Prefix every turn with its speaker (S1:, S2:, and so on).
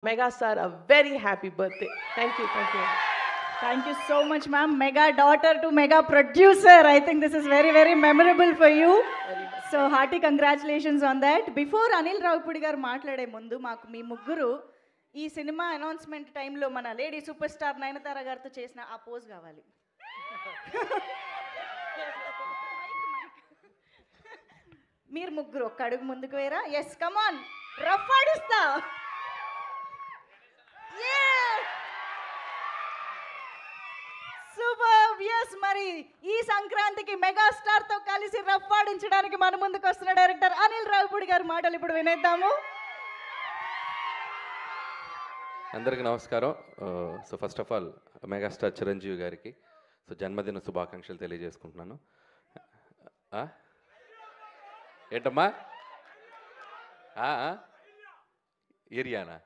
S1: Megastar a very happy birthday. Thank you, thank you.
S2: Thank you so much, ma'am. Mega daughter to mega producer. I think this is very, very memorable for you. So hearty congratulations on that. Before Anil Ravpudi garu మాట్లాడే ముందు మాకు మీ ముగ్గురు ఈ cinema announcement టైంలో మన lady super star Nayanthara గారితో చేసిన ఆ పోజ్ కావాలి. మీరు ముగ్గురు ఒక్క అడుగు ముందుకు వేరా. ఎస్ కమాన్, రఫ్ ఆడిస్తా. సూపర్. ఎస్, మరి ఈ సంక్రాంతికి మెగాస్టార్ తో కలిసి రఫ్ ఆడించడానికి మన ముందుకు వస్తున్న డైరెక్టర్ అనిల్ రావిపూడి గారి మాటలు ఇప్పుడు వినేద్దాము.
S3: అందరికీ నమస్కారం. So first of all megastar Chiranjeevi గారికి సో జన్మదిన శుభాకాంక్షలు తెలియజేసుకుంటున్నాను. ఏంటమ్మా ఏరియానా?